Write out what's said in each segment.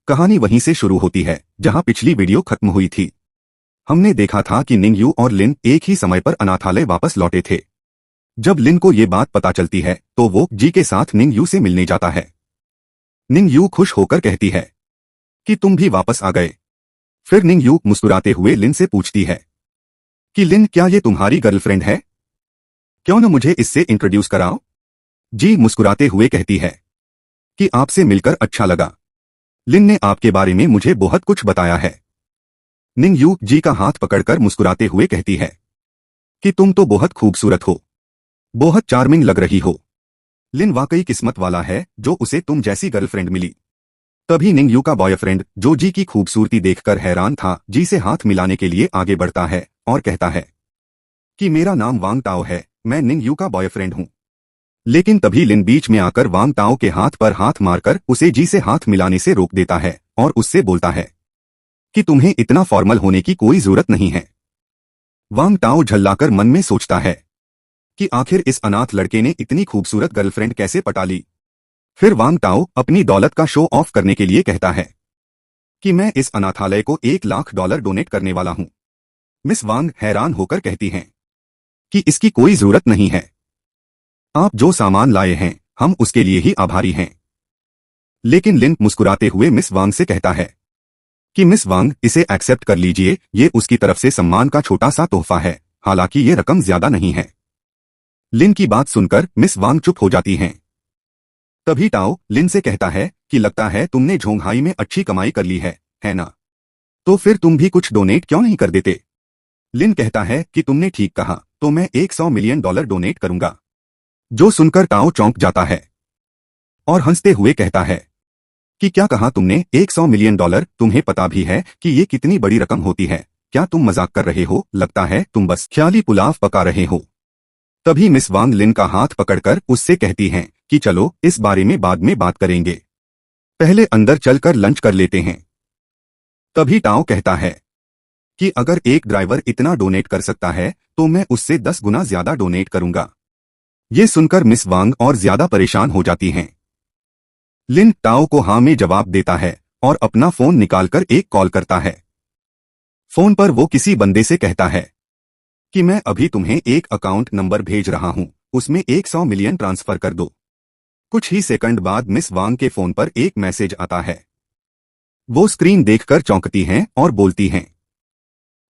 कहानी वहीं से शुरू होती है जहां पिछली वीडियो खत्म हुई थी। हमने देखा था कि निंग यू और लिन एक ही समय पर अनाथालय वापस लौटे थे। जब लिन को ये बात पता चलती है तो वो जी के साथ निंग यू से मिलने जाता है। निंग यू खुश होकर कहती है कि तुम भी वापस आ गए। फिर निंग यू मुस्कुराते हुए लिन से पूछती है कि लिन, क्या ये तुम्हारी गर्लफ्रेंड है? क्यों न मुझे इससे इंट्रोड्यूस कराओ। जी मुस्कुराते हुए कहती है कि आपसे मिलकर अच्छा लगा। लिन ने आपके बारे में मुझे बहुत कुछ बताया है। निंग यू जी का हाथ पकड़कर मुस्कुराते हुए कहती है कि तुम तो बहुत खूबसूरत हो, बहुत चार्मिंग लग रही हो। लिन वाकई किस्मत वाला है जो उसे तुम जैसी गर्लफ्रेंड मिली। तभी निंग यू का बॉयफ्रेंड, जो जी की खूबसूरती देखकर हैरान था, जी से हाथ मिलाने के लिए आगे बढ़ता है और कहता है कि मेरा नाम वांग ताओ है, मैं निंग यू का बॉयफ्रेंड हूं। लेकिन तभी लिन बीच में आकर वांग ताओ के हाथ पर हाथ मारकर उसे जी से हाथ मिलाने से रोक देता है और उससे बोलता है कि तुम्हें इतना फॉर्मल होने की कोई जरूरत नहीं है। वांग ताओ झल्लाकर मन में सोचता है कि आखिर इस अनाथ लड़के ने इतनी खूबसूरत गर्लफ्रेंड कैसे पटा ली। फिर वांग ताओ अपनी दौलत का शो ऑफ करने के लिए कहता है कि मैं इस अनाथालय को $1,00,000 डोनेट करने वाला हूं। मिस वांग हैरान होकर कहती हैं कि इसकी कोई जरूरत नहीं है। आप जो सामान लाए हैं हम उसके लिए ही आभारी हैं। लेकिन लिन मुस्कुराते हुए मिस वांग से कहता है कि मिस वांग, इसे एक्सेप्ट कर लीजिए, ये उसकी तरफ से सम्मान का छोटा सा तोहफा है, हालांकि ये रकम ज्यादा नहीं है। लिन की बात सुनकर मिस वांग चुप हो जाती हैं। तभी टाओ लिन से कहता है कि लगता है तुमने झोंगहाई में अच्छी कमाई कर ली है ना? तो फिर तुम भी कुछ डोनेट क्यों नहीं कर देते? लिन कहता है कि तुमने ठीक कहा, तो मैं $100 मिलियन डोनेट करूंगा। जो सुनकर टाओ चौंक जाता है और हंसते हुए कहता है कि क्या कहा तुमने, $100 मिलियन? तुम्हें पता भी है कि ये कितनी बड़ी रकम होती है? क्या तुम मजाक कर रहे हो? लगता है तुम बस ख्याली पुलाव पका रहे हो। तभी मिस वांग लिन का हाथ पकड़कर उससे कहती हैं कि चलो इस बारे में बाद में बात करेंगे, पहले अंदर चलकर लंच कर लेते हैं। तभी टाओ कहता है कि अगर एक ड्राइवर इतना डोनेट कर सकता है तो मैं उससे 10 गुना ज्यादा डोनेट करूंगा। ये सुनकर मिस वांग और ज्यादा परेशान हो जाती हैं। लिन टाओ को हाँ में जवाब देता है और अपना फोन निकालकर एक कॉल करता है। फोन पर वो किसी बंदे से कहता है कि मैं अभी तुम्हें एक अकाउंट नंबर भेज रहा हूं, उसमें 100 मिलियन ट्रांसफर कर दो। कुछ ही सेकंड बाद मिस वांग के फोन पर एक मैसेज आता है। वो स्क्रीन देखकर चौंकती हैं और बोलती हैं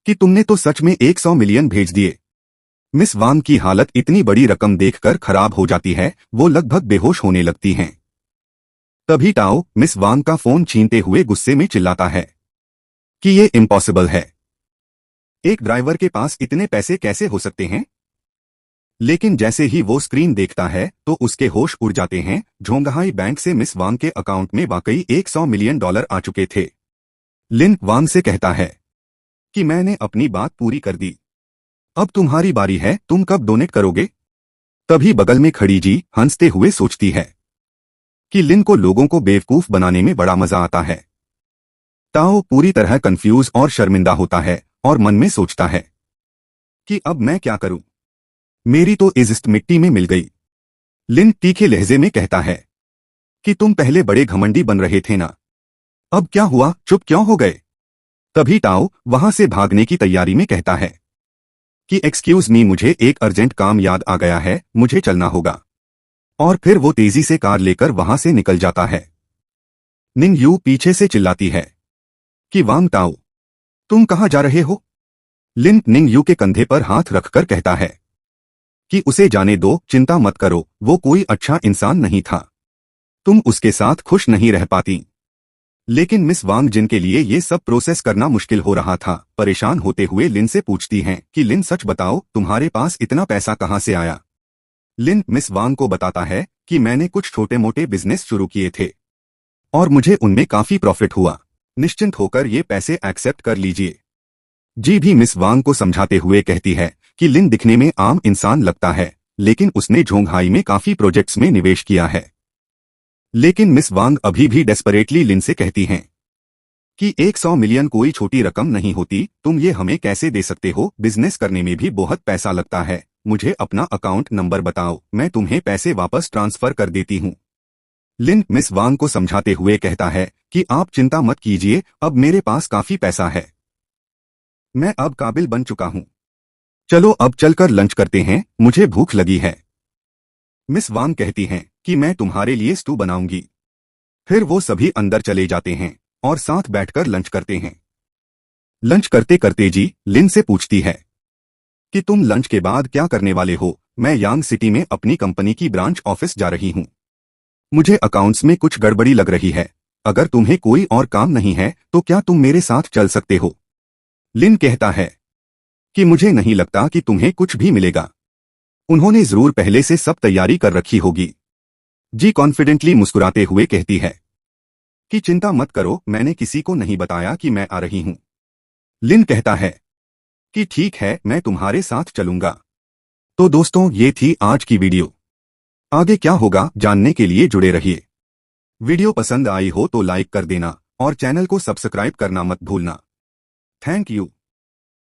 कि तुमने तो सच में 100 मिलियन भेज दिए। मिस वांग की हालत इतनी बड़ी रकम देखकर खराब हो जाती है, वो लगभग बेहोश होने लगती हैं। तभी टाओ मिस वांग का फोन छीनते हुए गुस्से में चिल्लाता है कि ये इम्पॉसिबल है, एक ड्राइवर के पास इतने पैसे कैसे हो सकते हैं? लेकिन जैसे ही वो स्क्रीन देखता है तो उसके होश उड़ जाते हैं। झोंगहाई बैंक से मिस वांग के अकाउंट में वाकई $100 मिलियन आ चुके थे। लिन वांग से कहता है कि मैंने अपनी बात पूरी कर दी, अब तुम्हारी बारी है, तुम कब डोनेट करोगे? तभी बगल में खड़ी जी हंसते हुए सोचती है कि लिन को लोगों को बेवकूफ बनाने में बड़ा मजा आता है। ताओ पूरी तरह कंफ्यूज और शर्मिंदा होता है और मन में सोचता है कि अब मैं क्या करूं, मेरी तो इज्जत मिट्टी में मिल गई। लिन तीखे लहजे में कहता है कि तुम पहले बड़े घमंडी बन रहे थे ना, अब क्या हुआ, चुप क्यों हो गए? तभी टाओ वहां से भागने की तैयारी में कहता है कि एक्सक्यूज मी, मुझे एक अर्जेंट काम याद आ गया है, मुझे चलना होगा। और फिर वो तेजी से कार लेकर वहां से निकल जाता है। निंग यू पीछे से चिल्लाती है कि वांग ताओ, तुम कहां जा रहे हो? लिन निंग यू के कंधे पर हाथ रखकर कहता है कि उसे जाने दो, चिंता मत करो, वो कोई अच्छा इंसान नहीं था, तुम उसके साथ खुश नहीं रह पाती। लेकिन मिस वांग, जिनके लिए ये सब प्रोसेस करना मुश्किल हो रहा था, परेशान होते हुए लिन से पूछती हैं कि लिन सच बताओ, तुम्हारे पास इतना पैसा कहां से आया? लिन मिस वांग को बताता है कि मैंने कुछ छोटे मोटे बिजनेस शुरू किए थे और मुझे उनमें काफी प्रॉफिट हुआ, निश्चिंत होकर ये पैसे एक्सेप्ट कर लीजिए। जी भी मिस वांग को समझाते हुए कहती है कि लिन दिखने में आम इंसान लगता है, लेकिन उसने झोंगहाई में काफी प्रोजेक्ट्स में निवेश किया है। लेकिन मिस वांग अभी भी डेस्परेटली लिन से कहती हैं कि 100 मिलियन कोई छोटी रकम नहीं होती, तुम ये हमें कैसे दे सकते हो? बिजनेस करने में भी बहुत पैसा लगता है, मुझे अपना अकाउंट नंबर बताओ, मैं तुम्हें पैसे वापस ट्रांसफर कर देती हूँ। लिन मिस वांग को समझाते हुए कहता है कि आप चिंता मत कीजिए, अब मेरे पास काफी पैसा है। मैं अब काबिल बन चुका हूँ। चलो अब चलकर लंच करते हैं, मुझे भूख लगी है। मिस वांग कहती हैं कि मैं तुम्हारे लिए स्टू बनाऊंगी। फिर वो सभी अंदर चले जाते हैं और साथ बैठकर लंच करते हैं। लंच करते करते जी लिन से पूछती है कि तुम लंच के बाद क्या करने वाले हो। मैं यांग सिटी में अपनी कंपनी की ब्रांच ऑफिस जा रही हूँ। मुझे अकाउंट्स में कुछ गड़बड़ी लग रही है। अगर तुम्हें कोई और काम नहीं है तो क्या तुम मेरे साथ चल सकते हो। लिन कहता है कि मुझे नहीं लगता कि तुम्हें कुछ भी मिलेगा। उन्होंने जरूर पहले से सब तैयारी कर रखी होगी। जी कॉन्फिडेंटली मुस्कुराते हुए कहती है कि चिंता मत करो, मैंने किसी को नहीं बताया कि मैं आ रही हूं। लिन कहता है कि ठीक है, मैं तुम्हारे साथ चलूंगा। तो दोस्तों, ये थी आज की वीडियो। आगे क्या होगा जानने के लिए जुड़े रहिए। वीडियो पसंद आई हो तो लाइक कर देना और चैनल को सब्सक्राइब करना मत भूलना। Thank you.